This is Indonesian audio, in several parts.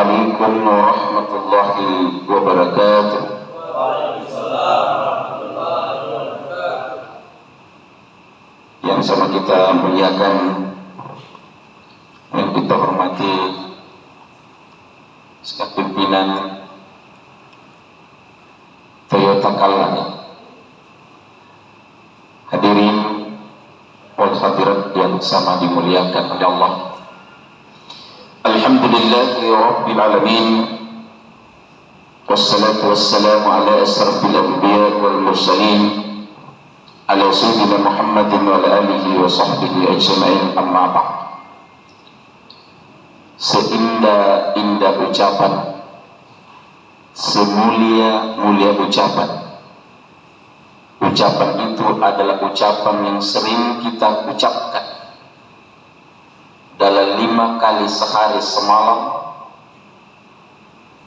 Assalamualaikum warahmatullahi wabarakatuh. Yang sama kita muliakan, yang kita hormati sekalian pimpinan Toyota Kallang, hadirin wal hadirat yang sama dimuliakan oleh Allah. Alhamdulillahi Rabbil Alamin, wassalatu wassalamu ala asrafil anbiya wal mursalin, ala sayyidina Muhammadin wa ala alihi wa sahbihi ajma'in, amma ba'd. Seindah-indah ucapan, semulia-mulia ucapan, ucapan itu adalah ucapan yang sering kita ucapkan dalam 5 kali sehari semalam,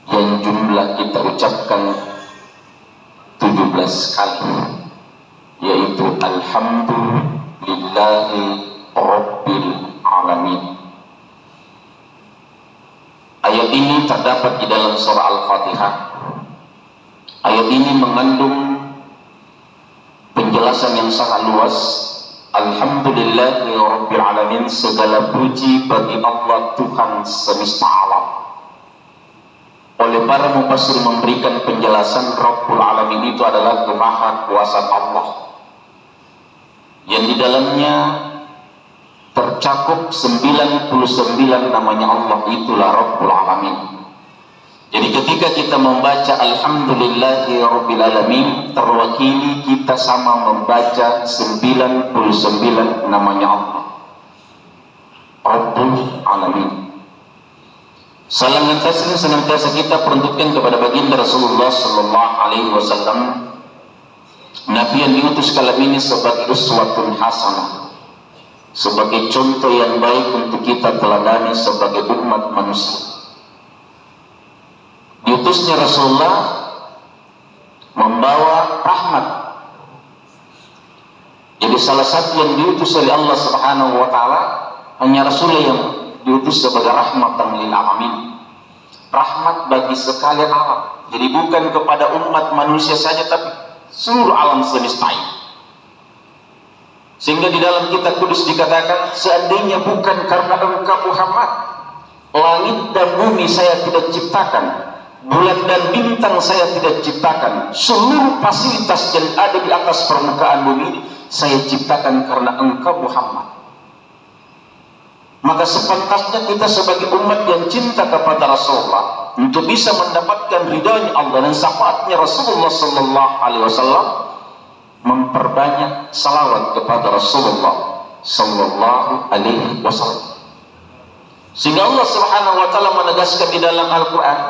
yang jumlah kita ucapkan 17 kali, yaitu Alhamdulillahi Rabbil Alamin. Ayat ini terdapat di dalam surah Al-Fatihah. Ayat ini mengandung penjelasan yang sangat luas. Alhamdulillahi Rabbil Alamin, segala puji bagi Allah Tuhan semesta alam. Oleh para mufassir memberikan penjelasan Rabbul Alamin itu adalah kemaha kuasaan Allah, yang di dalamnya tercakup 99 namanya Allah, itulah Rabbul Alamin. Jadi ketika kita membaca Alhamdulillahi Rabbil Alamin, terwakili kita sama membaca 99 namanya Allah, Rabbul Alamin. Salam dan taslim senantiasa kita peruntukkan kepada baginda Rasulullah sallallahu alaihi wasallam, Nabi yang diutus kalam ini sebagai uswatun hasanah, sebagai contoh yang baik untuk kita teladani sebagai umat manusia. Diutusnya Rasulullah membawa rahmat. Jadi salah satu yang diutus oleh Allah Subhanahu wa taala hanya Rasulullah yang diutus sebagai rahmatan lil alamin, rahmat bagi sekalian alam. Jadi bukan kepada umat manusia saja, tapi seluruh alam semesta ini. Sehingga di dalam kitab kudus dikatakan, seandainya bukan karena engkau Muhammad, langit dan bumi saya tidak ciptakan, bulan dan bintang saya tidak ciptakan, seluruh fasilitas yang ada di atas permukaan bumi saya ciptakan karena engkau Muhammad. Maka sepantasnya kita sebagai umat yang cinta kepada Rasulullah, untuk bisa mendapatkan ridhanya Allah dan syafaatnya Rasulullah sallallahu alaihi wasallam, memperbanyak salawat kepada Rasulullah sallallahu alaihi wasallam. Sehingga Allah Subhanahu wa taala menegaskan di dalam Al-Qur'an,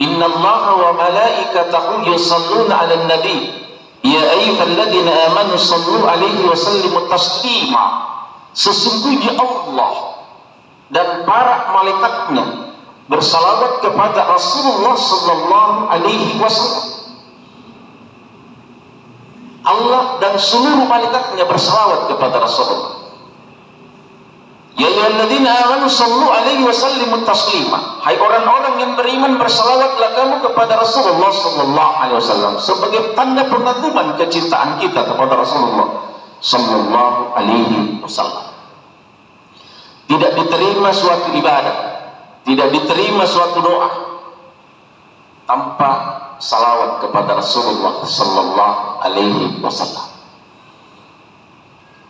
innallaha wa malaikatahu yusalluna 'alan nabi ya ayyuhalladzina amanu sallu 'alaihi wa sallimu taslima. Sesungguhnya Allah dan para malaikatnya bersalawat kepada Rasulullah sallallahu alaihi wasallam. Allah dan seluruh malaikatnya bersalawat kepada Rasulullah. Ya ayyuhalladzina amanu sallu alaihi wa sallimu taslima. Hai orang-orang yang beriman, bersalawatlah kamu kepada Rasulullah sallallahu alaihi wasallam sebagai tanda pengagungan kecintaan kita kepada Rasulullah sallallahu alaihi wasallam. Tidak diterima suatu ibadah, tidak diterima suatu doa tanpa salawat kepada Rasulullah sallallahu alaihi wasallam.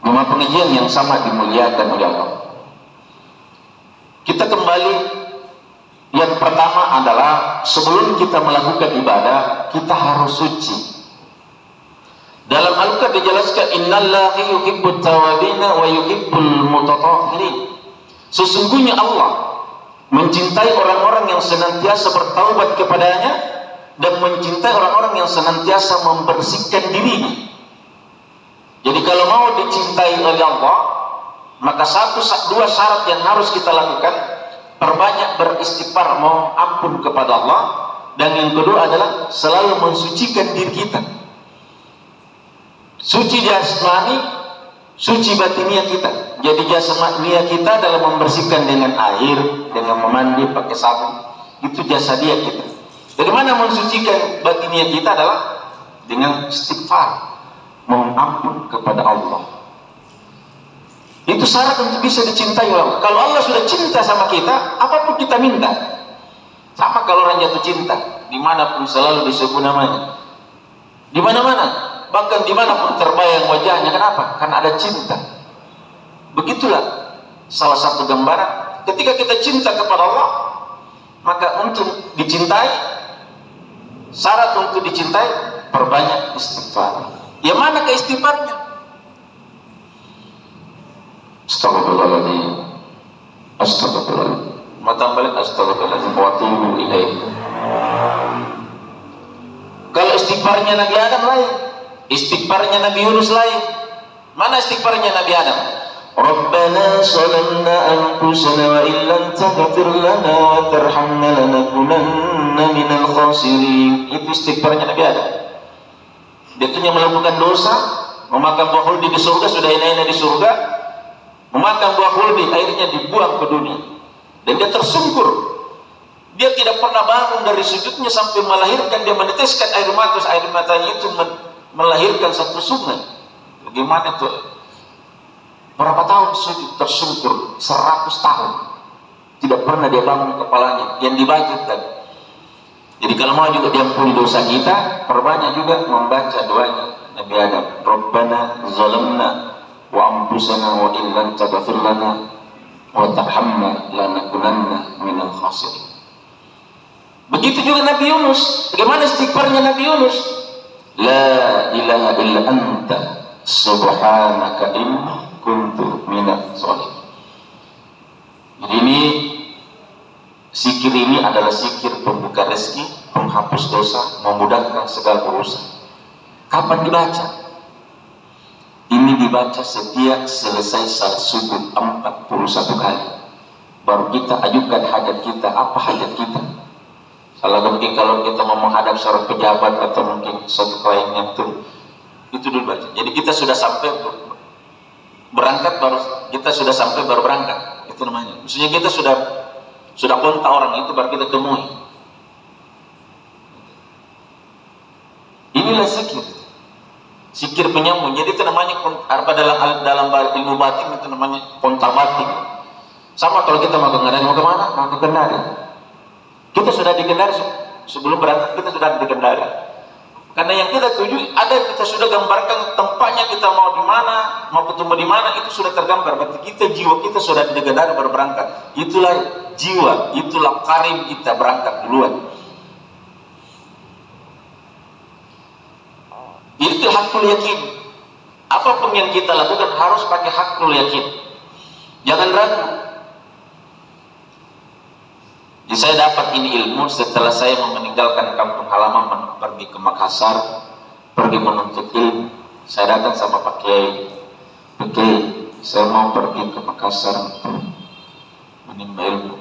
Rumah pengajian yang sama dimuliakan oleh Allah. Kita kembali, yang pertama adalah sebelum kita melakukan ibadah, kita harus suci. Dalam Al-Quran dijelaskan, innallaha yuhibbut tawabina wa yuhibbul mutatahhirin. Sesungguhnya Allah mencintai orang-orang yang senantiasa bertaubat kepadanya dan mencintai orang-orang yang senantiasa membersihkan dirinya. Jadi kalau mau dicintai oleh Allah, maka dua syarat yang harus kita lakukan: perbanyak beristighfar, mohon ampun kepada Allah, dan yang kedua adalah selalu mensucikan diri kita. Suci jasmani, suci batiniah kita. Jadi jasmania kita dalam membersihkan dengan air, dengan memandi pakai sabun. Itu jasa dia kita. Bagaimana mensucikan batinnya kita adalah dengan istighfar, mohon ampun kepada Allah. Itu syarat untuk bisa dicintai orang. Kalau Allah sudah cinta sama kita, apapun kita minta. Sama kalau orang jatuh cinta, dimanapun selalu disebut namanya. Di mana-mana, bahkan dimanapun terbayang wajahnya. Kenapa? Karena ada cinta. Begitulah salah satu gambaran. Ketika kita cinta kepada Allah, maka untuk dicintai, syarat untuk dicintai, perbanyak istighfar. Ya mana ke istighfarnya? Astagfirullahaladzim, astagfirullahaladzim, mata balik astagfirullahaladzim, wa atubu ilaih. Kalau istighfarnya Nabi Adam lain, istighfarnya Nabi Yunus lain. Mana istighfarnya Nabi Adam? Rabbana zalamna anfusana wa illam taghfir lana wa tarhamna lanakunanna minal khasirin. Itu istighfarnya Nabi Adam. Dia tuh yang melakukan dosa, memakan buah khuldi di surga, sudah enak-enak di surga, memakan buah khuldi, akhirnya dibuang ke dunia. Dan dia tersungkur. Dia tidak pernah bangun dari sujudnya sampai melahirkan, dia meneteskan air matanya itu melahirkan satu sungai. Bagaimana itu? Berapa tahun sujud tersungkur? 100 tahun. Tidak pernah dia bangun kepalanya. Yang dibangkitkan. Jadi kalau mau juga diampuni dosa kita, perbanyak juga membaca doanya Nabi Adam. Rabbana zalamna wa anfusana wa illam taghfir lana wa tarhamna lanakunanna minal khasirin. Begitu juga Nabi Yunus. Bagaimana istighfarnya Nabi Yunus? La ilaha illa anta subhanaka inni kuntu minadz zalimin. Jadi ini zikir ini adalah zikir pembuka rezeki, penghapus dosa, memudahkan segala urusan. Kapan dibaca? Ini dibaca setiap selesai salat subuh 41 kali. Baru kita ajukan hajat kita. Apa hajat kita? Mungkin kalau kita mau menghadap seorang pejabat atau mungkin suatu kliennya itu dulu baca. Jadi kita sudah sampai berangkat baru berangkat. Itu namanya. Maksudnya kita sudah kontak orang itu baru kita temui. Inilah zikir. Zikir penyambung. Jadi itu namanya dalam ilmu batin itu namanya kontak batin. Sama kalau kita mau ke Kendari, mau kemana? Mau ke Kendari. Kita sudah di Kendari sebelum berangkat, kita sudah di Kendari. Karena yang kita tuju kita sudah gambarkan tempatnya, kita mau di mana, mau ketemu di mana, itu sudah tergambar. Berarti kita jiwa kita sudah di Kendari baru berangkat. Itulah jiwa, itulah karim kita berangkat duluan. Itu hakul yakin. Apapun yang kita lakukan harus pakai hakul yakin. Jangan ragu. Jadi saya dapat ini ilmu setelah saya meninggalkan kampung halaman, pergi ke Makassar, pergi menuntut ilmu. Saya datang sama Pak Kiai, saya mau pergi ke Makassar untuk menimba ilmu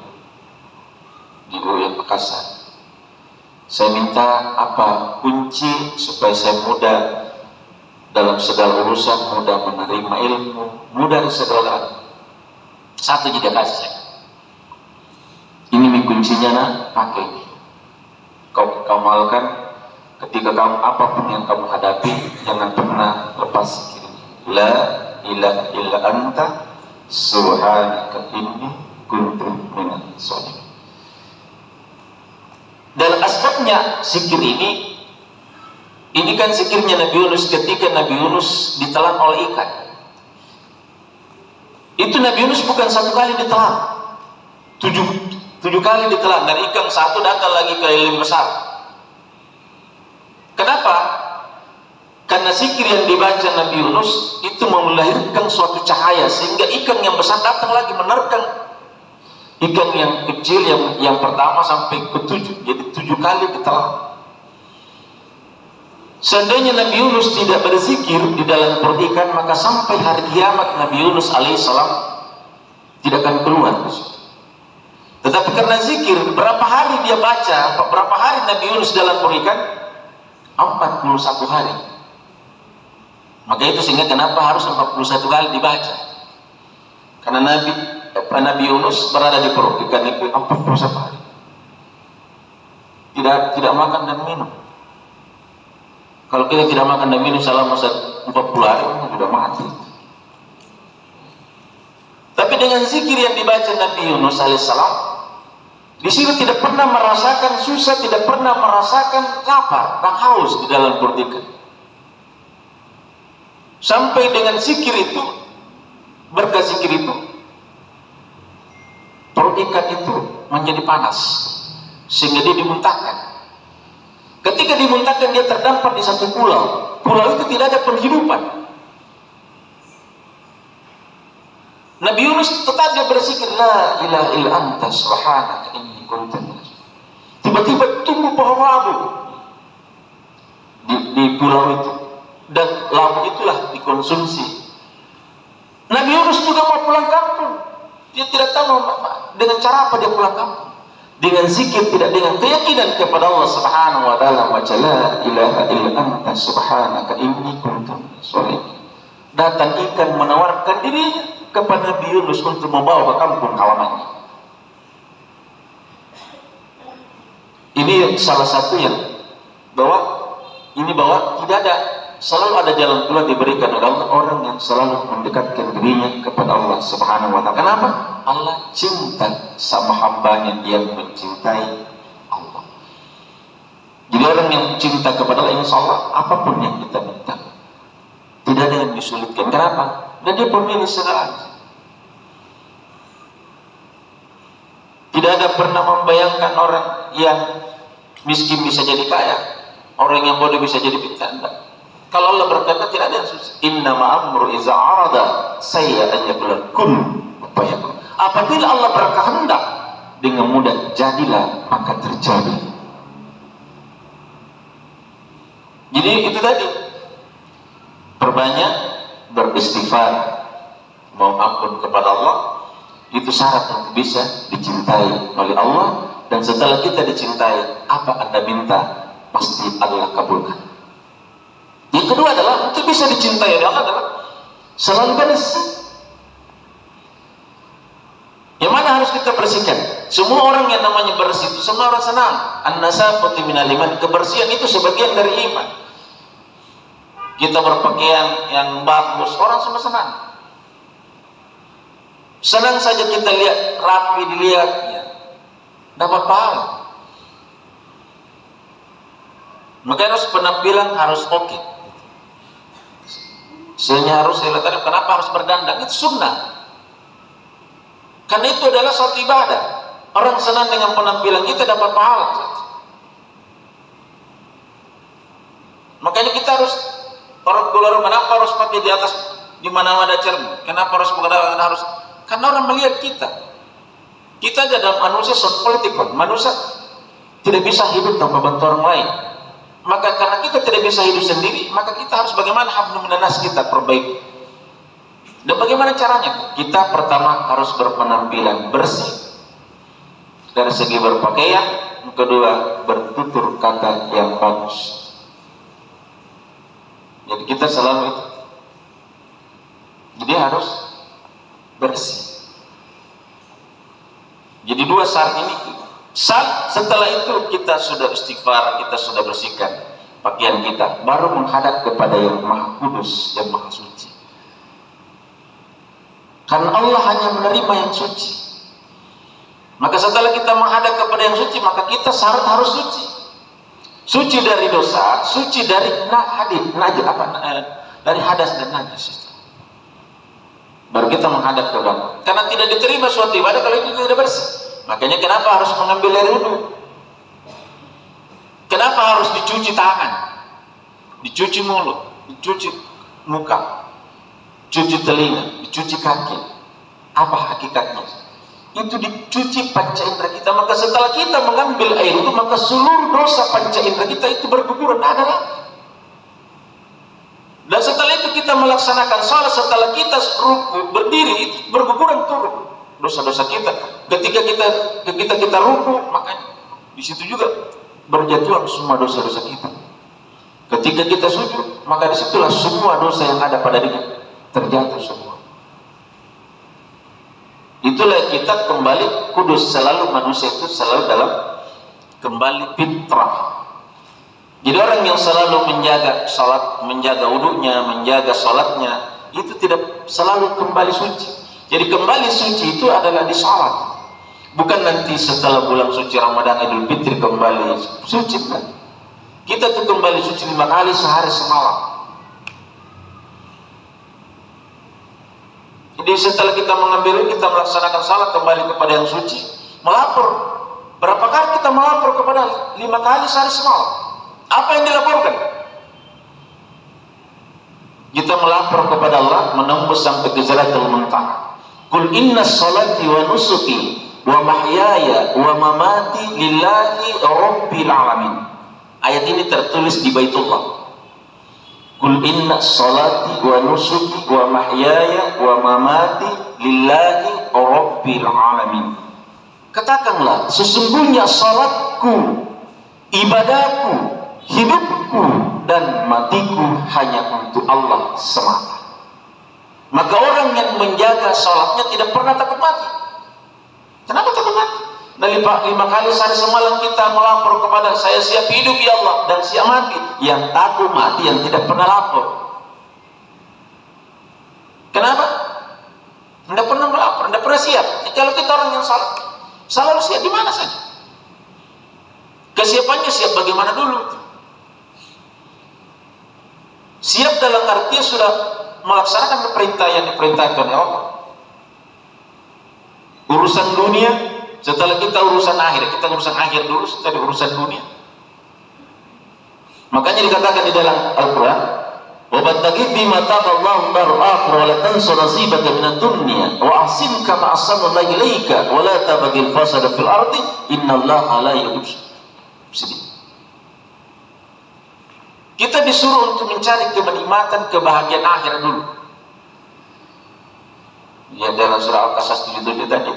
di UIN Makassar. Saya minta apa kunci supaya saya mudah dalam segala urusan, mudah menerima ilmu, mudah segala. Satu juga kasih saya. Ini kuncinya, nah, pakai ini. Kau amalkan ketika kamu apapun yang kamu hadapi, jangan pernah lepas zikir ini. La ilaha illa anta subhanaka inni kuntu minadz zalimin. Dan asbabnya zikir ini kan zikirnya Nabi Yunus ketika Nabi Yunus ditelan oleh ikan. Itu Nabi Yunus bukan satu kali ditelan, tujuh kali ditelan, dan ikan satu datang lagi ke lilin besar. Kenapa? Karena zikir yang dibaca Nabi Yunus itu melahirkan suatu cahaya, sehingga ikan yang besar datang lagi menerkam ikan yang kecil yang pertama sampai ke 7. Jadi 7 kali ditelan. Seandainya Nabi Yunus tidak berzikir di dalam perut ikan, maka sampai hari kiamat Nabi Yunus alaihissalam tidak akan keluar. Tetapi karena zikir, berapa hari dia baca, berapa hari Nabi Yunus dalam perut ikan? 41 hari. Maka itu sehingga kenapa harus 41 kali dibaca? Karena Nabi Yunus berada di perut ikan itu 41 hari. tidak makan dan minum. Kalau kita tidak makan dan minum selama 40 hari, sudah mati. Tapi dengan zikir yang dibaca Nabi Yunus alaihissalam, di sini tidak pernah merasakan susah, tidak pernah merasakan lapar dan haus di dalam perut ikan. Sampai dengan zikir itu, berkat zikir itu, perut ikan itu menjadi panas, sehingga dia dimuntahkan. Ketika dimuntahkan, dia terdampar di satu pulau. Pulau itu tidak ada penghidupan. Nabi Yunus tetap dia berzikir, la ilaha illa anta subhanaka inni kuntu minaz zalimin. Tiba-tiba tumbuh pohon labu di pulau itu, dan labu itulah dikonsumsi. Nabi Yunus juga mau pulang kampung. Dia tidak tahu dengan cara apa dia pulang kampung. Dengan zikir, tidak dengan keyakinan kepada Allah Subhanahu wa taala, baca la ilaha illa anta subhanaka inni kuntu minaz zalimin. Datang ikan menawarkan dirinya kepada Nabi Yunus untuk membawa ke kampung halamannya. Ini salah satu yang bahwa tidak ada, selalu ada jalan keluar diberikan oleh Allah orang yang selalu mendekatkan dirinya kepada Allah Subhanahu wa taala. Kenapa? Allah cinta sama hambanya yang mencintai Allah. Jadi orang yang cinta kepada Allah, insya Allah apapun yang kita minta tidak ada yang disulitkan. Kenapa? Dan dia pemilik segalanya. Tidak ada pernah membayangkan orang yang miskin bisa jadi kaya, orang yang bodoh bisa jadi pintar. Kalau Allah berkata tidak ada yang susah. Inna ma'amru iza arada saya an yaqula kun fayakun. Apabila Allah berkehendak, dengan mudah jadilah maka terjadi. Jadi itu tadi, perbanyak beristighfar, mohon ampun kepada Allah, itu syarat untuk bisa dicintai oleh Allah. Dan setelah kita dicintai, apa Anda minta pasti Allah kabulkan. Yang kedua adalah untuk bisa dicintai oleh Allah adalah selalu bersih. Yang mana harus kita bersihkan? Semua orang yang namanya bersih itu semua orang senang. An-nasafatu minal iman, kebersihan itu sebagian dari iman. Kita berpakaian yang bagus, orang semua senang. Senang saja kita lihat rapi, dilihat, ya, dapat pahala. Maka harus penampilan harus oke. Sehingga harus dilihat, kenapa harus berdandan? Itu sunnah. Karena itu adalah suatu ibadah. Orang senang dengan penampilan kita dapat pahala. Makanya kita harus keluar, kenapa harus pakai di atas di mana ada cermin? Kenapa harus harus? Karena orang melihat kita. Kita dalam manusia politikon. Manusia tidak bisa hidup tanpa bantu orang lain. Maka karena kita tidak bisa hidup sendiri, maka kita harus bagaimana hablu minanas kita perbaiki. Dan bagaimana caranya? Kita pertama harus berpenampilan bersih dari segi berpakaian, yang kedua bertutur kata yang bagus. Jadi kita selalu itu. Jadi harus bersih. Jadi dua syarat ini. Setelah itu kita sudah istighfar, kita sudah bersihkan pakaian kita, baru menghadap kepada yang Maha Kudus, yang Maha Suci. Karena Allah hanya menerima yang suci. Maka setelah kita menghadap kepada yang suci, maka kita syarat harus suci. Suci dari dosa, suci dari dari hadas dan najis. Baru kita menghadap kepada Allah. Karena tidak diterima suatu ibadah kalau itu tidak bersih. Makanya kenapa harus mengambil air wudhu? Kenapa harus dicuci tangan, dicuci mulut, dicuci muka, cuci telinga, dicuci kaki? Apa hakikatnya? Itu dicuci panca indera kita. Maka setelah kita mengambil air itu, maka seluruh dosa panca indera kita itu berguguran, ada lagi. Dan setelah itu kita melaksanakan salat, setelah kita berdiri itu berguguran turun dosa-dosa kita. Ketika kita ruku, makanya di situ juga berjatuhan semua dosa-dosa kita. Ketika kita sujud, maka disitulah semua dosa yang ada pada diri terjatuh semua. Itulah kita kembali kudus, selalu manusia itu selalu dalam kembali fitrah. Jadi orang yang selalu menjaga salat, menjaga wudunya, menjaga salatnya, itu tidak selalu kembali suci. Jadi kembali suci itu adalah di salat. Bukan nanti setelah bulan suci Ramadan Idul Fitri kembali suci, kan? Kita tuh kembali suci 5 kali sehari semalam. Jadi setelah kita mengambil, kita melaksanakan salat kembali kepada yang suci, melapor. Berapa kali kita melapor kepada 5 kali sehari semalam? Apa yang dilaporkan? Kita melapor kepada Allah menembus sampai ke Sidratul Muntaha. Qul inna salati wa nusuki wa mahyaya wa mamati lillahi rabbil alamin. Ayat ini tertulis di Baitullah. Qul inna salati wa nusuki wa mahyaya wa mamati lillahi rabbil alamin. Katakanlah, sesungguhnya salatku, ibadahku, hidupku dan matiku hanya untuk Allah semata. Maka orang yang menjaga salatnya tidak pernah takut mati. Kenapa takut mati? Dari 5 kali sehari semalam kita melapor kepada saya siap hidup ya Allah dan siap mati. Yang takut mati yang tidak pernah lapor. Kenapa? Tidak pernah melapor, tidak pernah siap. Kalau kita orang yang salat, selalu siap di mana saja. Kesiapannya siap bagaimana dulu? Siap dalam arti sudah melaksanakan perintah yang diperintahkan oleh Allah. Urusan dunia, setelah kita urusan akhir, kita urusan akhir dulu, setelah urusan dunia. Makanya dikatakan di dalam Al-Quran, وَبَتَّقِي فِي مَا تَابَ اللَّهُ دَارُ الْآخِرَةِ وَلَا تَنْسَ نَصِيبَكَ مِنَ الدُّنْيَا وَأَحْسِنْ كَمَا أَحْسَنَ اللَّهُ إِلَيْكَ وَلَا تَبْغِ الْفَسَادَ فِي الْأَرْضِ إِنَّ اللَّهَ لَا يُحِبُّ الْمُفْسِدِينَ. Kita disuruh untuk mencari kenikmatan, kebahagiaan akhirat dulu. Ya dalam surah Al-Qasas 77 tadi.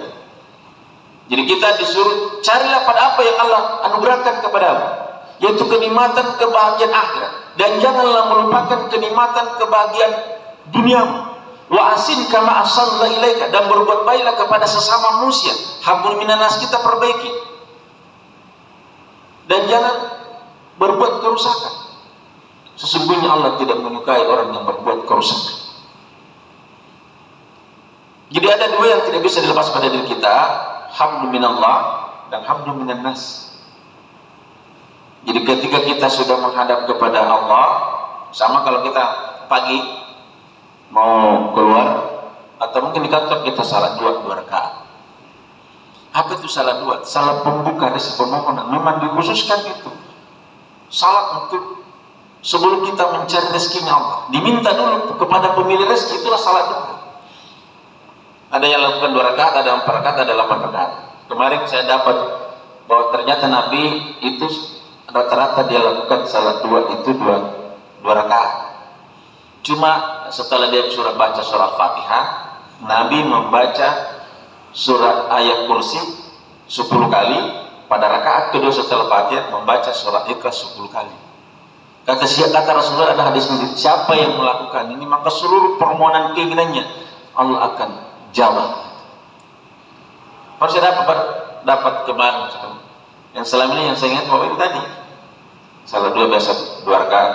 Jadi kita disuruh carilah pada apa yang Allah anugerahkan kepadamu, yaitu kenikmatan, kebahagiaan akhirat, dan janganlah melupakan kenikmatan, kebahagiaan duniamu. Wa asin kama ahsanallahu ilaika, dan berbuat baiklah kepada sesama manusia. Habul minanas, kita perbaiki. Dan jangan berbuat kerusakan. Sesungguhnya Allah tidak menyukai orang yang berbuat kerusakan. Jadi ada dua yang tidak bisa dilepas pada diri kita, hamdu minallah dan hamdu minan nas. Jadi ketika kita sudah menghadap kepada Allah, sama kalau kita pagi mau keluar atau mungkin di kantor kita salat 2 rakaat. Apa itu salat 2? Salat pembuka dari permohonan. Memang dikhususkan itu. Salat untuk sebelum kita mencari rezekinya Allah, diminta dulu kepada pemilik rezeki, itulah salat dulu. Ada yang lakukan 2 rakaat, ada 4 rakaat, ada 8 rakaat. Kemarin saya dapat bahwa ternyata Nabi itu rata-rata dia lakukan salat 2 itu 2 rakaat. Cuma setelah dia baca surah Fatihah, Nabi membaca surat ayat kursi 10 kali. Pada rakaat kedua setelah Fatihah membaca surah Ikhlas 10 kali. Kata Rasulullah, ada hadis ini, siapa yang melakukan ini maka seluruh permohonan keinginannya Allah akan jawab. Harus saya dapat kemarin yang selama ini yang saya ingat bahwa itu tadi salah 2 biasa 2 rakaat,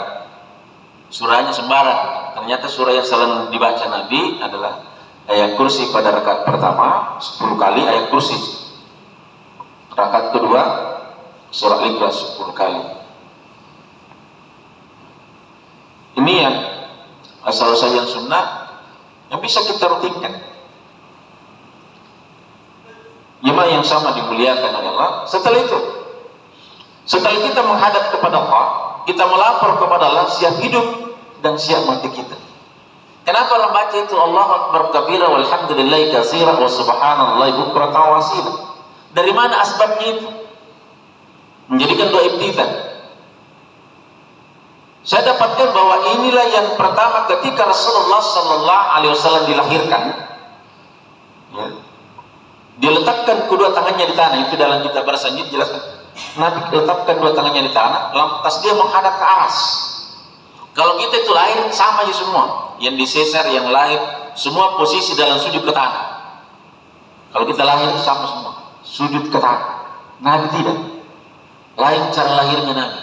surahnya sembarang. Ternyata surah yang selalu dibaca Nabi adalah ayat kursi pada rakaat pertama 10 kali, ayat kursi rakaat kedua surah Ikhlas 10 kali. Ini yang asal-asal yang sunnah yang bisa kita rutinkan. Jemaah yang sama dimuliakan oleh Allah. Setelah itu, setelah kita menghadap kepada Allah, kita melapor kepada Allah, siap hidup dan siap mati kita. Kenapa membaca itu Allahu Akbar kabira walhamdulillahi katsira wa subhanallahi bukratan wa asila? Dari mana asbabnya itu? Menjadikan doa ibtidah. Saya dapatkan bahwa inilah yang pertama ketika Rasulullah sallallahu alaihi wasallam dilahirkan. Ya. Dia letakkan kedua tangannya di tanah, itu dalam kitab Ar-Sanjid dijelaskan. Nabi letakkan kedua tangannya di tanah, lantas dia menghadap ke aras. Kalau kita itu lahir sama aja semua, yang disesar, yang lahir, semua posisi dalam sujud ke tanah. Kalau kita lahir sama semua, sujud ke tanah. Nabi tidak. lain cara lahirnya Nabi.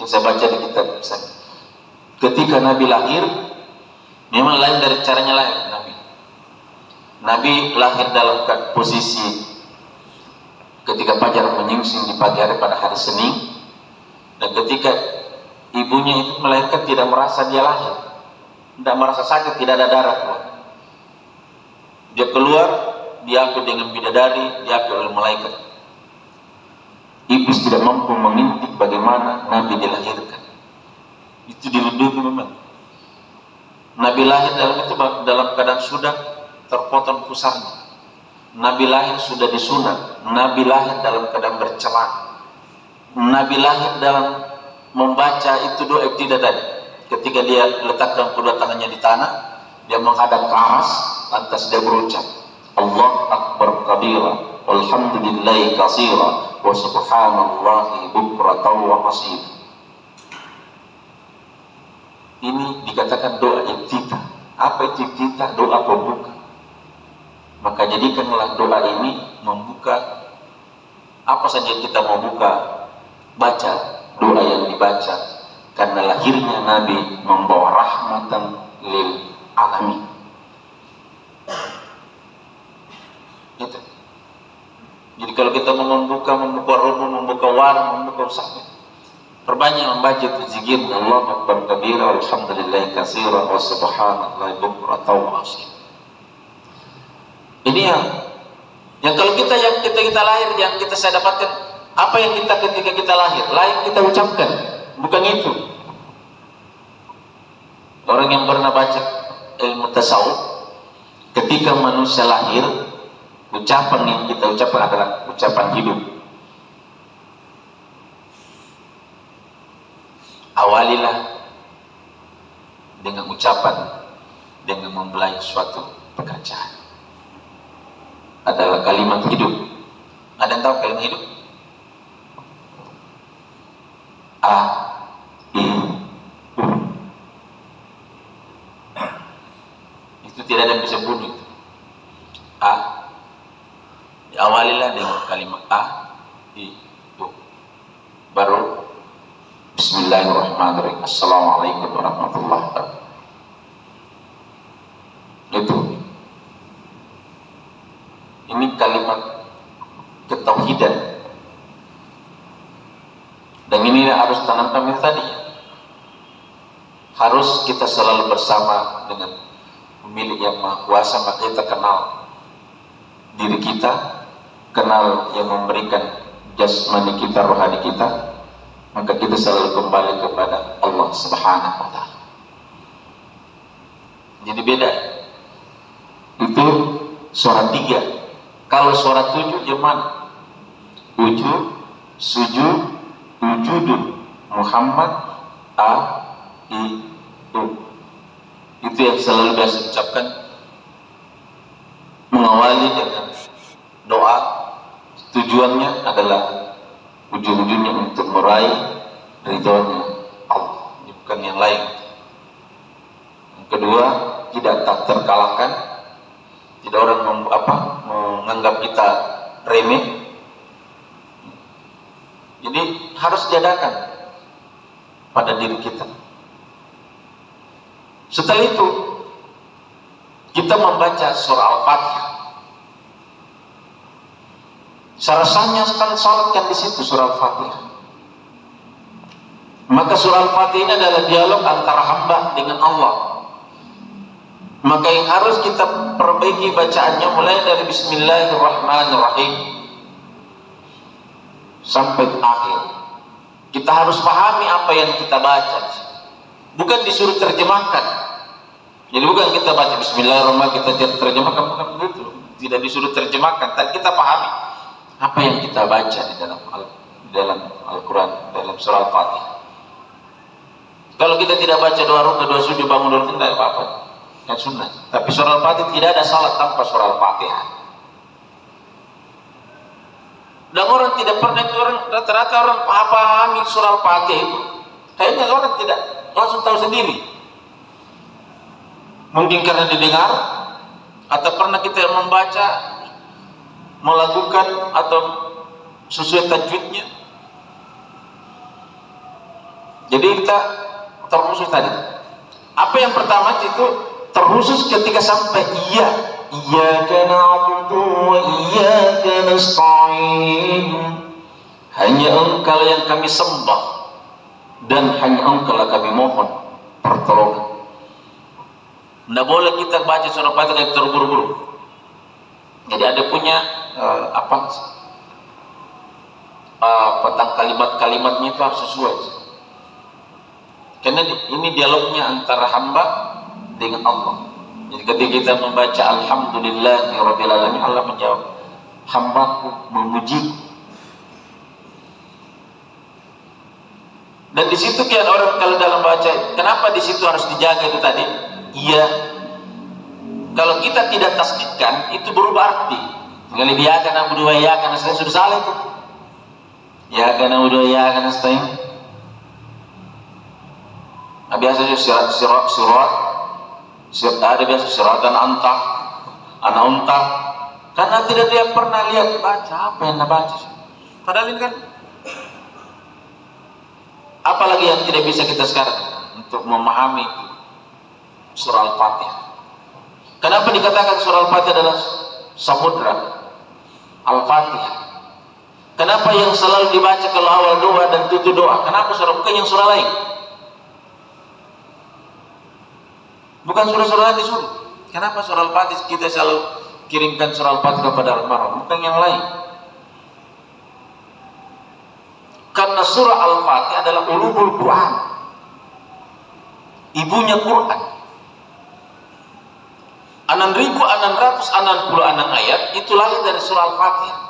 Yang saya baca di kitab saya. Ketika Nabi lahir, memang lain dari caranya lahir Nabi. Nabi lahir dalam posisi ketika fajar menyingsing di pagi hari pada hari Senin, dan ketika ibunya itu melahirkan tidak merasa dia lahir, tidak merasa sakit, tidak ada darah keluar. Dia keluar, diambil dengan bidadari, diambil oleh malaikat. Iblis tidak mampu mengintip bagaimana Nabi dilahirkan. Itu dilindungi memang. Nabi lahir dalam keadaan sudah terpotong pusarnya. Nabi lahir sudah disunat. Nabi lahir dalam keadaan bercelana. Nabi lahir dalam membaca itu doa ibtidah tadi. Ketika dia letakkan kedua tangannya di tanah, dia menghadap ke aras, lantas dia berucap, Allah Akbar kabira, walhamdulillahi kasira, wa subhanallahi bukratan wa asila. Ini dikatakan doa ibtidah. Apa itu ibtidah? Doa pembuka. Maka jadikanlah doa ini membuka apa saja kita mau buka, baca doa yang dibaca, karena lahirnya Nabi membawa rahmatan lil alamin. Gitu. Jadi kalau kita mau membuka rumah, membuka warung, membuka usaha, perbanyak membaca zikir Allah Akbar kabira, alhamdulillahi katsira, wa subhanallahi bukratan wa asila. Ini yang kalau kita lahir, yang saya dapatkan, apa yang kita ketika kita lahir, lain kita ucapkan, bukan itu. Orang yang pernah baca ilmu tasawuf, ketika manusia lahir, ucapan yang kita ucapkan adalah ucapan hidup. Awalilah dengan ucapan, dengan memulai suatu pekerjaan. Adalah kalimat hidup. Ada yang tahu kalimat hidup? A, I, U. Itu tidak ada yang bisa bunyi. A, diawalilah dengan kalimat A, I, U. Baru Bismillahirrahmanirrahim. Assalamualaikum warahmatullahi wabarakatuh. Itu. Ini kalimat ketauhidan. Dan ini harus tanamkan tadi. Harus kita selalu bersama dengan pemilik yang maha kuasa, maka kita kenal diri kita, kenal yang memberikan jasmani kita, rohani kita, maka kita selalu kembali kepada Allah Subhanahu wa ta'ala. Jadi beda. Itu suara 3. Kalau suara 7 gimana? Ujud, sujud, wujudun, Muhammad, A, I, U. Itu yang selalu biasa ucapkan, mengawali dengan doa. Tujuannya adalah ujung-ujungnya untuk meraih ridhonya Allah, bukan yang lain. Yang kedua, tidak tak terkalahkan. Tidak orang menganggap kita remeh. Jadi harus diadakan pada diri kita. Setelah itu kita membaca surah Al-Fatihah. Sarasanya kan salat kan di situ surah Al-Fatihah. Maka surah Al-Fatihah ini adalah dialog antara hamba dengan Allah. Maka yang harus kita perbaiki bacaannya mulai dari Bismillahirrahmanirrahim sampai akhir. Kita harus pahami apa yang kita baca. Bukan disuruh terjemahkan. Jadi bukan kita baca Bismillahirrahmanirrahim kita terjemahkan, bukan begitu. Tidak disuruh terjemahkan. Tapi kita pahami apa yang kita baca di dalam Al-Quran, dalam surah Al-Fatihah. Kalau kita tidak baca doa rukun, doa sujud, bangun doa tidak apa-apa. Kan sunnah. Tapi surah Al-Fatihah tidak ada salat tanpa surah Al-Fatihah. Dan orang tidak pernah, rata-rata orang pahami surah Al-Fatihah itu. Kayaknya orang tidak langsung tahu sendiri. Mungkin karena didengar, atau pernah kita membaca, melakukan atau sesuai tajwidnya. Jadi kita terkhusus tadi. Apa yang pertama itu terkhusus ketika sampai iyyaka na'budu wa iyyaka nasta'in. Hanya Engkau yang kami sembah dan hanya Engkau yang kami mohon pertolongan. Tidak boleh kita baca surah Fatihah terburu-buru. Jadi ada punya petang kalimat-kalimatnya itu harus sesuai. Karena ini dialognya antara hamba dengan Allah. Jadi ketika kita membaca Alhamdulillahirabbil alamin, Allah menjawab, hambaku memuji. Dan di situ kan orang kalau dalam baca, kenapa di situ harus dijaga itu tadi? Iya. Kalau kita tidak tasdidkan, itu berubah arti. Tinggal iyyaka na'budu wa iyyaka nasta'in, sudah salah itu. Iyyaka na'budu wa iyyaka nasta'in. Nah, biasanya ada biasa siratan anta, ana unta. Karena tidak dia pernah lihat baca apa yang dia baca. Padahal ini kan apalagi yang tidak bisa kita sekarang untuk memahami surah Al-Fatihah. Kenapa dikatakan surah Al-Fatihah adalah samudra Al-Fatihah? Kenapa yang selalu dibaca kalau awal doa dan tutup doa? Kenapa surah bukan yang surah lain? Bukan surah-surah lain disuruh. Kenapa surah Al-Fatihah kita selalu kirimkan surah Al-Fatihah kepada almarhum, bukan yang lain? Karena surah Al-Fatihah adalah ulumul Quran, ibunya Quran. 6.666 ayat itu lahir dari surah Al-Fatihah.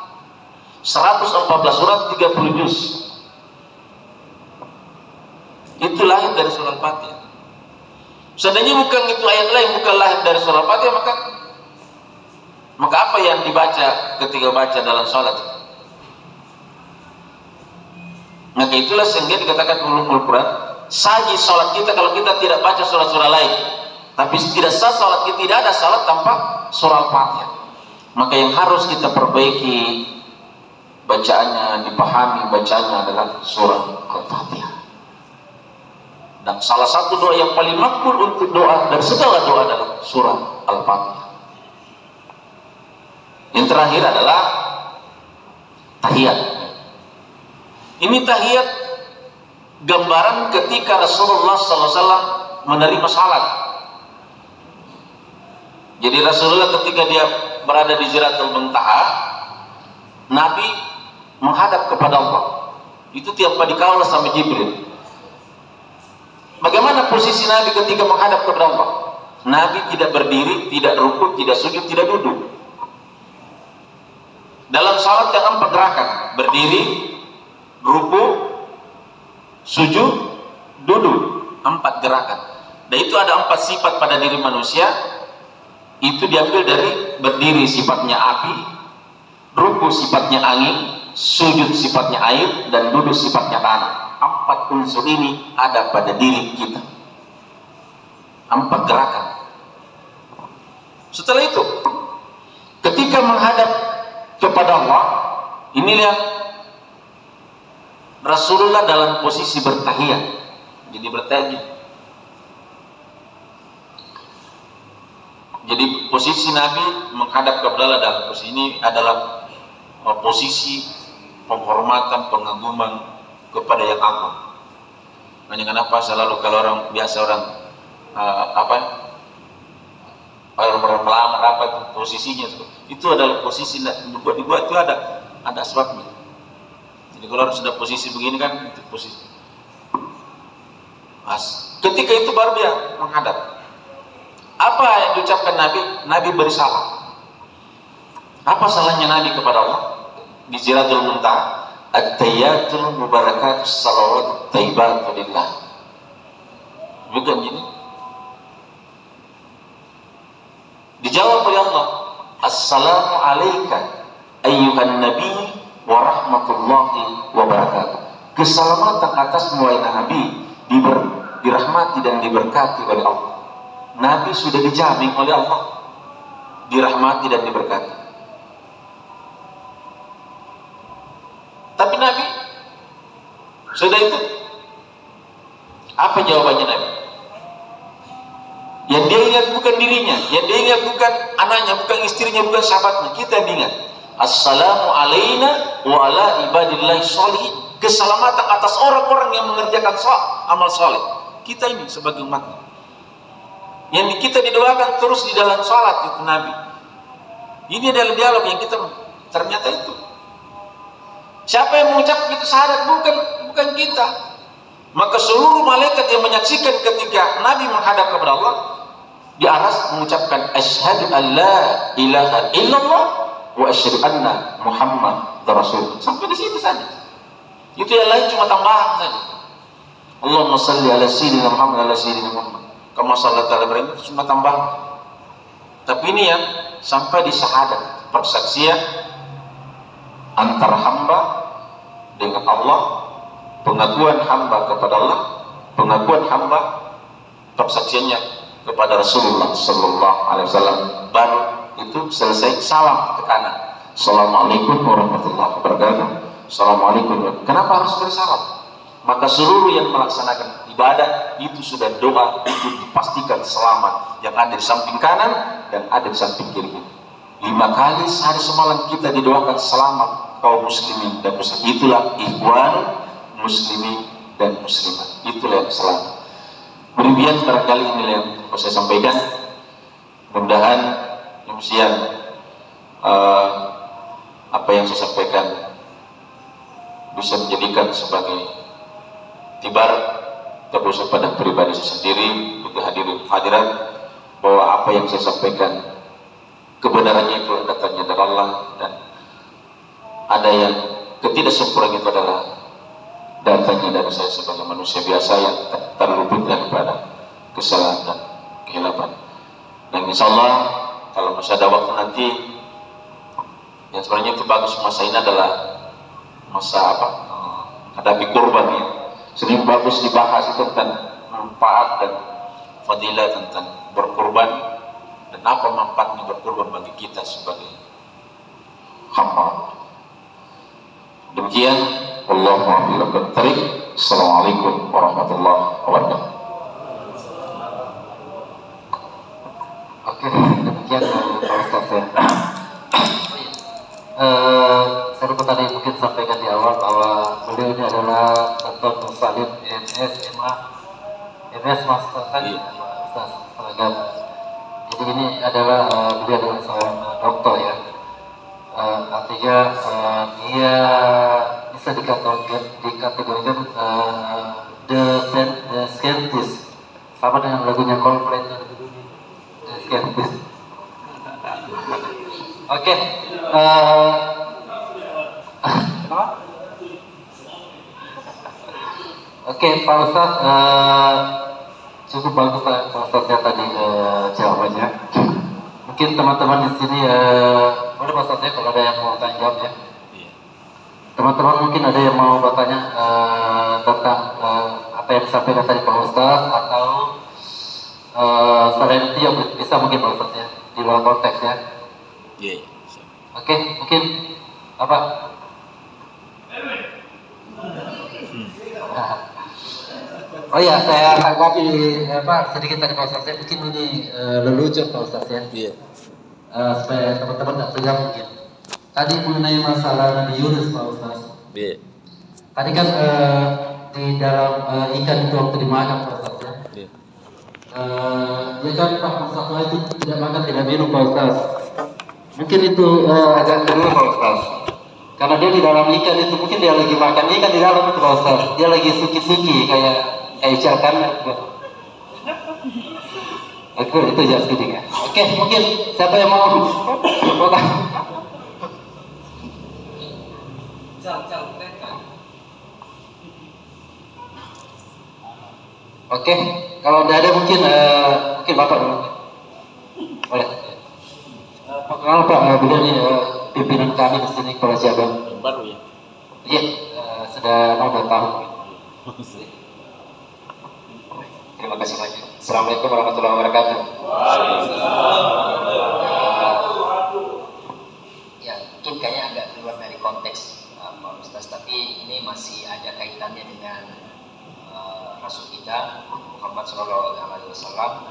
114 surat 30 juz itu lahir dari surah Al-Fatihah. Seandainya bukan itu ayat lain, bukan lahir dari surah Al-Fatihah, maka apa yang dibaca ketika baca dalam salat? Maka itulah sehingga dikatakan ulumul Quran. Sahih salat kita kalau kita tidak baca surah-surah lain. Tapi tidak sah salat kita, tidak ada salat tanpa surah Al-Fatihah. Maka yang harus kita perbaiki bacaannya, dipahami bacaannya adalah surah Al-Fatihah. Dan salah satu doa yang paling makbul untuk doa dan segala doa adalah surah Al-Fatihah. Yang terakhir adalah tahiyat. Ini tahiyat gambaran ketika Rasulullah SAW menerima salat. Jadi Rasulullah ketika dia berada di Sidratul Muntaha, Nabi menghadap kepada Allah. Itu tiap kali dikawal sama Jibril. Bagaimana posisi Nabi ketika menghadap kepada Allah? Nabi tidak berdiri, tidak rukuk, tidak sujud, tidak duduk. Dalam salat yang 4 gerakan: berdiri, ruku, sujud, duduk. 4 gerakan. Dan itu ada 4 sifat pada diri manusia. Itu diambil dari berdiri sifatnya api, ruku sifatnya angin, sujud sifatnya air, dan duduk sifatnya tanah. 4 unsur ini ada pada diri kita. 4 gerakan. Setelah itu, ketika menghadap kepada Allah, ini lihat Rasulullah dalam posisi bertahiyat. Jadi bertahiyat. Jadi posisi Nabi menghadap kepada Allah dalam posisi ini adalah posisi penghormatan, pengaguman kepada yang agung. Hanya kenapa selalu kalau orang biasa orang orang melamar apa itu posisinya itu adalah posisi dibuat itu ada sebabnya. Jadi kalau orang sudah posisi begini kan itu posisi. Ketika itu baru dia menghadap. Apa yang diucapkan Nabi? Nabi bersalah. Apa salahnya Nabi kepada Allah? Di Sidratul Muntaha, at-tayyatul mubarakatus salawat tayyibatu lillah. Bukan gini. Dijawab oleh Allah, assalamu alayka ayyuhan nabi wa rahmatullahi wa barakatuh. Keselamatan atas mulai Nabi dirahmati dan diberkati oleh Allah. Nabi sudah dijamin oleh Allah dirahmati dan diberkati. Tapi Nabi sudah itu Apa jawabannya Nabi? Yang dia ingat bukan dirinya, yang dia ingat bukan anaknya, bukan istrinya, bukan sahabatnya. Kita yang diingat. Assalamu alaina wa ala ibadillahi sholihin. Keselamatan atas orang-orang yang mengerjakan amal soleh. Kita ini sebagai umatnya. Yang kita didoakan terus di dalam salat itu Nabi. Ini adalah dialog yang kita ternyata itu. Siapa yang mengucap itu syahadat? Bukan kita. Maka seluruh malaikat yang menyaksikan ketika Nabi menghadap kepada Allah di aras mengucapkan asyhadu an la ilaha illallah wa asyhadu anna Muhammad rasul. Sampai di situ saja. Itu yang lain cuma tambahan saja. Allahumma salli ala sayyidina Muhammad ala sayyidina Muhammad. Kama sallallahu alaihi wasallam cuma tambahan. Tapi ini yang sampai di syahadat, persaksian antara hamba dengan Allah, pengakuan hamba kepada Allah, pengakuan hamba, persaksiannya kepada Rasulullah sallallahu alaihi wasallam. Baru itu selesai, salam ke kanan. Assalamualaikum warahmatullahi wabarakatuh. Assalamualaikum. Kenapa harus bersalam? Maka seluruh yang melaksanakan ibadah itu sudah doa, itu dipastikan selamat. Yang ada di samping kanan dan ada di samping kiri. 5 kali sehari semalam kita didoakan selamat kaum muslimin dan muslimat. Itulah ikhwan muslimin dan muslimat. Itulah yang selamat. Berlebihan barangkali ini yang saya sampaikan. Mudah-mudahan demikian apa yang saya sampaikan bisa menjadikan sebagai tibar terus pada pribadi saya sendiri, juga hadirin hadirat, bahwa apa yang saya sampaikan kebenarannya itu datangnya dari Allah, dan ada yang ketidaksempurnaan itu adalah datangnya dari saya sebagai manusia biasa yang terluput daripada kesalahan dan kehilapan. Dan insya Allah kalau masih ada waktu nanti, yang sebenarnya itu bagus masa ini adalah masa hadapi kurban ya. Sering bagus dibahas itu tentang manfaat dan fadilah tentang berkurban, dan apa manfaatnya berkurban bagi kita sebagai hamba. Demikian, wallahu a'lam bishawab. Assalamualaikum warahmatullahi wabarakatuh. Oke, demikian Pak Ustaz ya. Saya lupa tadi mungkin sampaikan di awal bahwa beliau ini adalah Dr. Musalim MS MA MS Master kan Ustaz seragam. Jadi ini adalah beliau adalah seorang dokter ya. Artinya dia bisa dikategorikan the scientist, sama dengan lagunya Coldplay, The Scientist. Oke, oke Pak Ustaz, cukup bagus Pak Ustaznya tadi jawabannya. Mungkin teman-teman di sini boleh Pak Ustaznya kalau ada yang mau tanya jawab ya. Teman-teman mungkin ada yang mau bertanya tentang apa yang disampaikan tadi Pak Ustaz, atau selain itu yang bisa mungkin Pak Ustaz ya, di luar konteks ya. Oke, mungkin apa? Oh iya, saya tanggapi sedikit tadi Pak Ustaz ya. Mungkin ini lelucon Pak Ustaz ya. Supaya teman-teman tidak tegang mungkin. Tadi mengenai masalah Nabi Yunus Pak Ustaz. Tadi kan di dalam ikan itu waktu dimakan Pak Ustaz ya. Dia kan Pak Ustaz itu tidak makan, tidak minum Pak Ustaz. Mungkin itu agak keliru Pak Ustaz. Karena dia di dalam ikan itu, mungkin dia lagi makan ikan di dalam itu Pak Ustaz. Dia lagi suki-suki kayak ikan. Oke, itu just kidding ya. Oke, mungkin siapa yang mau? Oke, kalau tidak ada mungkin Bapak dulu. Boleh. Perkenalkan Pak, beliau ini pimpinan kami di sini Kepala Cabang. Baru ya? Iya, sudah mau 2 tahun. Terima kasih banyak. Assalamualaikum warahmatullahi wabarakatuh. Ya, mungkin kayaknya agak keluar dari konteks Pak Ustaz, tapi ini masih ada kaitannya dengan Rasul kita Muhammad SAW,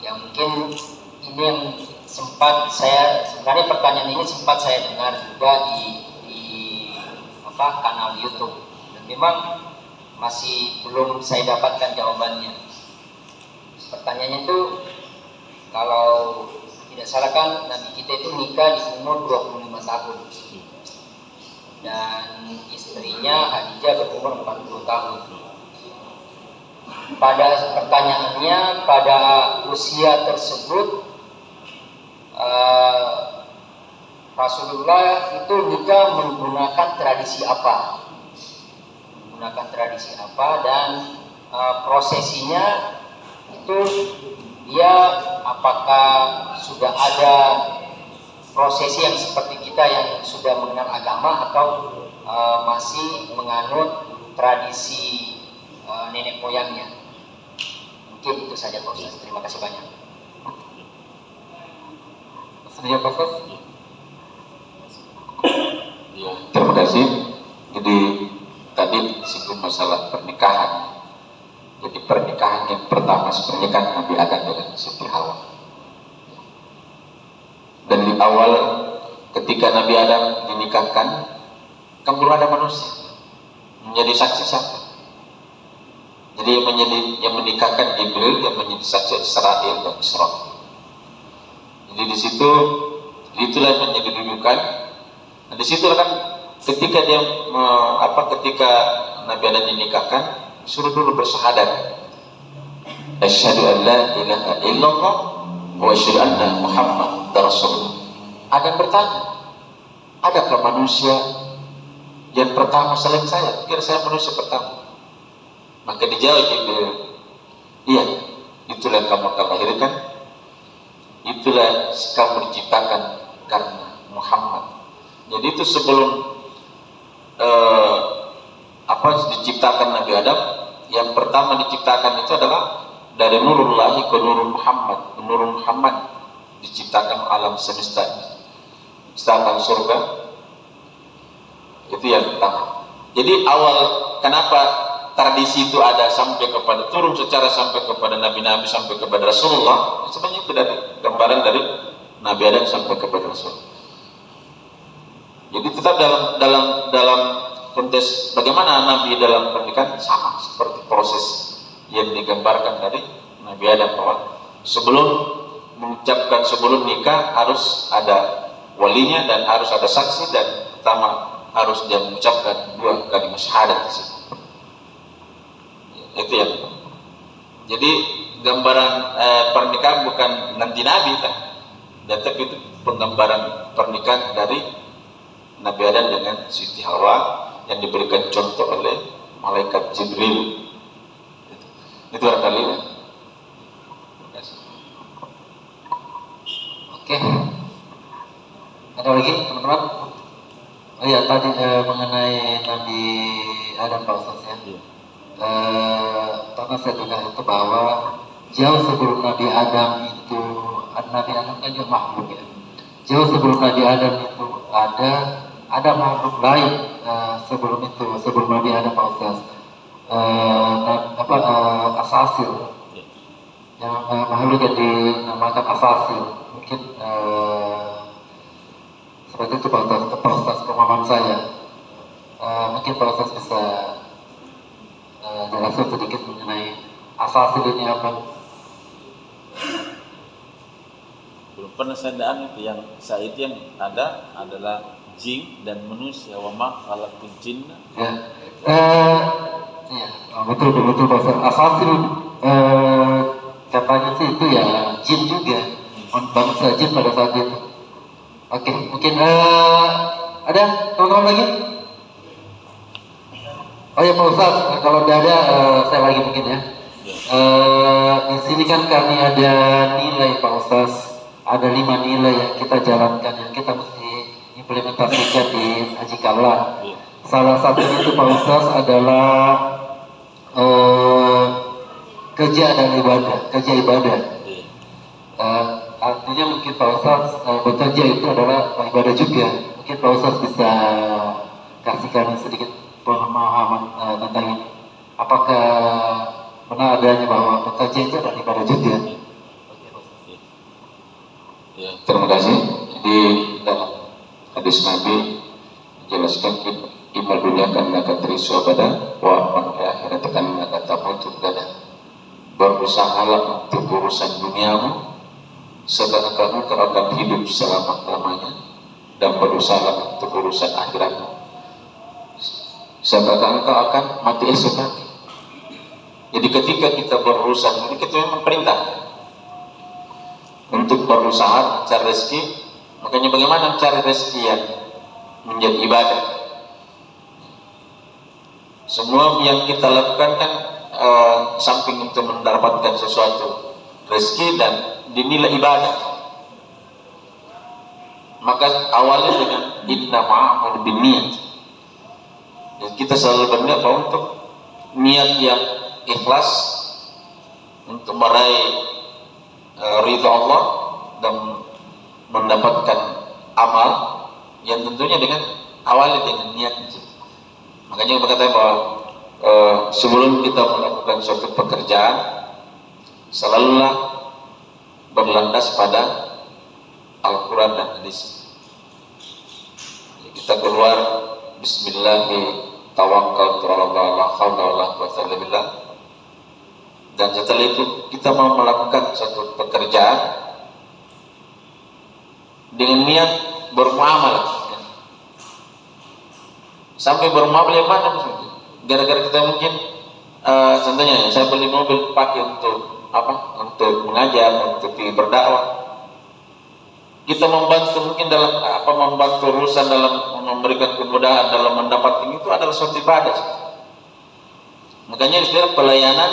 yang mungkin ini yang sempat saya, sebenarnya pertanyaan ini sempat saya dengar juga di kanal YouTube, dan memang masih belum saya dapatkan jawabannya. Pertanyaannya itu, kalau tidak salah kan Nabi kita itu nikah di umur 25 tahun dan istrinya Khadijah berumur 40 tahun. Pada pertanyaannya, pada usia tersebut Rasulullah itu nikah menggunakan tradisi apa? Menggunakan tradisi apa, dan prosesinya itu dia apakah sudah ada prosesi yang seperti kita yang sudah mengenal agama, atau masih menganut tradisi nenek moyangnya? Mungkin itu saja Pak Ustaz. Terima kasih banyak. Sedia Pak Ustaz? Ya, terima kasih. Jadi tadi singgung masalah pernikahan. Jadi pernikahan yang pertama sebenarnya kan Nabi Adam dengan Siti Hawa. Dan di awal ketika Nabi Adam dinikahkan, kan belum ada manusia menjadi saksi-saksi. Jadi yang menikahkan Jibril, yang menjadi saksi Israel dan Israfil. Jadi di situ itulah yang menjadi rujukan. Nah, di situ kan ketika ketika Nabi Adam dinikahkan, suruh dulu bersyahadat. Asyhadu an la ilaha illallah wa asyhadu anna Muhammad Rasulullah. Adam bertanya, adakah manusia yang pertama selain saya? Kira saya manusia pertama. Maka dijawab Jibril, iya, itulah yang kamu akan lahirkan, itulah kamu diciptakan karena Muhammad. Jadi itu sebelum diciptakan Nabi Adam, yang pertama diciptakan itu adalah dari Nurullahi ke Nurul Muhammad. Nurul Muhammad diciptakan alam semesta, diciptakan surga. Itu yang pertama. Jadi awal kenapa tradisi itu ada sampai kepada turun secara sampai kepada nabi-nabi sampai kepada Rasulullah, sebenarnya itu dari gambaran dari Nabi Adam sampai kepada Rasul. Jadi tetap dalam konteks bagaimana Nabi dalam pernikahan sama seperti proses yang digambarkan tadi Nabi Adam, bahwa sebelum nikah harus ada walinya dan harus ada saksi, dan pertama harus dia mengucapkan 2 kalimat syahadat. Itu yang. Jadi gambaran pernikahan bukan nanti Nabi kan, tapi itu penggambaran pernikahan dari Nabi Adam dengan Siti Hawa yang diberikan contoh oleh malaikat Jibril. Itu barangkali ya. Terima kasih. Oke. Ada lagi teman-teman? Oh iya, tadi mengenai Nabi Adam Pak Ustaz ya. Karena saya dengar itu bahwa jauh sebelum Nabi Adam itu, Nabi Adam kan dia makhluk ya. Jauh sebelum Nabi Adam itu ada makhluk lain sebelum itu, sebelum Nabi Adam Pak Ustaz. Asasil, yang makhluk yang dinamakan asasil. Mungkin seperti itu Pak Ustaz pemahaman saya. Mungkin Pak Ustaz bisa jelaskan sedikit mengenai asasil ini apa? Belum pernah sadaan itu, yang saat itu yang ada adalah jin dan manusia, wa ma khalaqtul jinna. Ya. Iya, betul Pak Ustaz. Asasil katanya sih itu ya jin juga, bangsa jin pada saat itu. Oke, mungkin ada teman-teman lagi? Oh ya Pak Ustaz, kalau tidak ada saya lagi mungkin ya. Di sini kan kami ada nilai Pak Ustaz, ada 5 nilai yang kita jalankan, yang kita mesti implementasikan di Haji Kalla. Salah satu itu Pak Ustaz adalah kerja ibadah. Artinya mungkin Pak Ustaz bekerja itu adalah ibadah juga. Mungkin Pak Ustaz bisa kasih kami sedikit pemahaman tentang ini. apakah benar adanya bahwa PKJ itu ada ibadah juga? Ya, terima kasih. Di dalam hadis Nabi menjelaskan iman dunia karena katrisu abada wa man akhirat karena kata mutu gada. Berusahalah untuk urusan duniamu sedangkan kamu akan hidup selama-lamanya, dan berusahalah untuk urusan akhiratmu sedangkan engkau akan mati esok nanti. Jadi ketika kita berurusan, ini kita memang perintah untuk berusaha mencari rezeki. Makanya bagaimana mencari rezeki yang menjadi ibadah? Semua yang kita lakukan kan samping untuk mendapatkan sesuatu rezeki dan dinilai ibadah, maka awalnya dengan inna ma'amul bin niat. Dan kita selalu berniat untuk niat yang ikhlas untuk meraih ridha Allah dan mendapatkan amal yang tentunya dengan awalnya dengan niat. Makanya berkata bahwa sebelum kita melakukan suatu pekerjaan selalulah berlandas pada Al-Quran dan hadis. Jadi kita keluar Bismillah tawakkaltu 'ala Allah la haula wala quwwata illa billah. Dan setelah itu kita mau melakukan suatu pekerjaan dengan niat bermuamalah. Sampai bermuamalah mana maksudnya? Gara-gara kita mungkin contohnya saya beli mobil pakai untuk apa? Untuk mengajar, untuk berdakwah. Kita membantu mungkin dalam apa, membantu urusan dalam memberikan kemudahan dalam mendapatkan itu adalah suatu ibadah. Makanya istilah pelayanan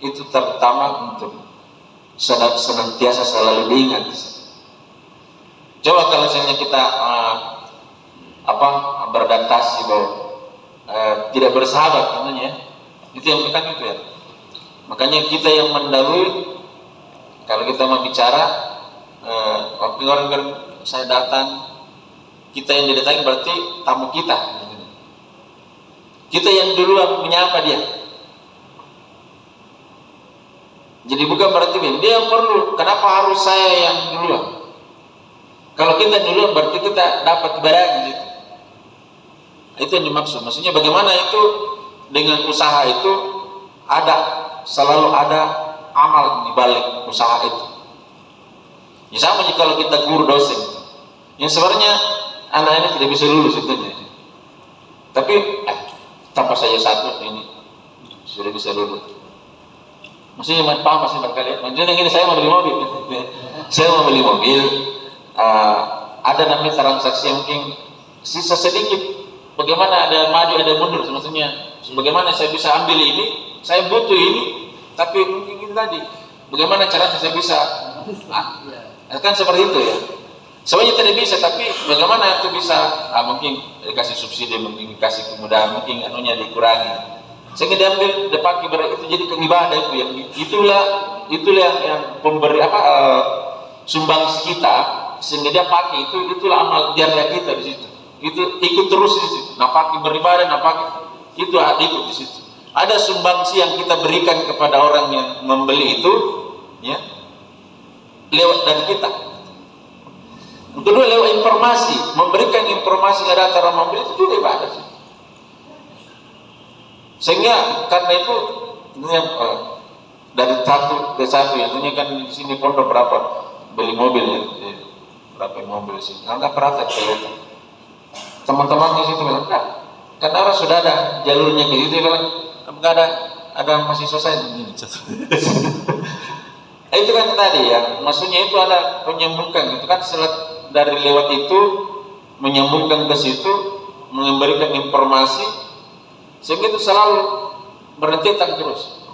itu terutama untuk senantiasa selalu diingat. Coba kalau misalnya kita beradaptasi bahwa tidak bersahabat tentunya, itu yang bukan itu ya. Makanya kita yang mendahului kalau kita mau bicara waktu orang saya datang, kita yang didatangi berarti tamu kita. Kita yang duluan menyapa dia. Jadi bukan berarti dia yang perlu. Kenapa harus saya yang duluan? Kalau kita duluan berarti kita dapat barang gitu. Itu yang dimaksud. Maksudnya bagaimana itu dengan usaha itu selalu ada amal di balik usaha itu. Ya sama jika kalau kita guru dosen, yang sebenarnya anak ini tidak bisa lulus itu, tapi tambah saja satu ini sudah bisa lulus. Maksudnya paham masih berkali. Maksudnya ini saya mau beli mobil, ada namanya transaksi yang mungkin sisa sedikit. Bagaimana ada maju ada mundur, maksudnya bagaimana saya bisa ambil ini, saya butuh ini, tapi mungkin ini tadi, bagaimana caranya saya bisa kan seperti itu ya. Sebenarnya tidak bisa, tapi bagaimana itu bisa? Mungkin dikasih subsidi, mungkin dikasih kemudahan, mungkin anunya dikurangi. Sehingga diambil, dipakai itu jadi ibadah itu yang itulah yang pemberi sumbangsi kita, sehingga dia pakai itulah amal jariah kita di situ. Itu ikut terus di situ. Nah pakai beribadah, itu ikut di situ. Ada sumbangsi yang kita berikan kepada orang yang membeli itu, ya. Lewat dari kita. Kedua lewat informasi, memberikan informasi kepada orang membeli itu juga ibadah sih. Sehingga karena itu dari satu ke satu ya, tentunya kan di sini pondok berapa beli mobil ya, berapa mobil sih, nggak pernah Toyota. Teman-teman di situ bilang kan orang sudah ada jalurnya ke situ, bilang nggak ada masih selesai ini. Itu kan tadi ya, maksudnya itu ada menyambungkan, itu kan dari lewat itu menyambungkan ke situ, memberikan informasi, sehingga itu selalu berentetan terus.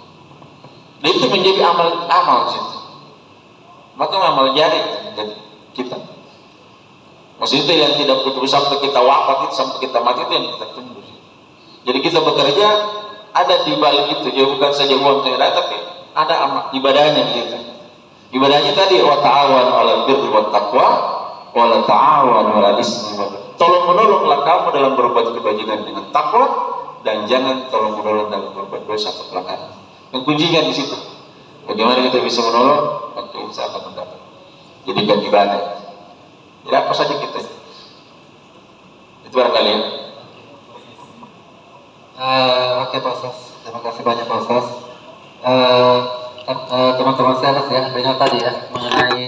Dan itu menjadi amal situ. Maka amal jari jadi kita. Maksudnya itu yang tidak putus sampai kita wafat, itu sampai kita mati, itu yang kita tunggu. Jadi kita bekerja ada di balik itu, ya bukan saja uang yang ada, tapi ada amal ibadahnya gitu. Ibadahnya tadi wa ta'awanu 'alal birri wat taqwa wa la ta'awanu 'alal ismi wal udwan. Tolong menolonglah kamu dalam berbuat kebajikan dengan takwa dan jangan tolong menolong dalam berbuat dosa atau pelanggaran. Yang kuncinya di situ. Bagaimana kita bisa menolong, maka insya Allah mendapat. Jadikan ibadah. Jadi apa saja kita. Itu barangkali ya. Oke Pak Ustaz, terima kasih banyak Pak Ustaz. Teman-teman saya ya, dengar tadi ya mengenai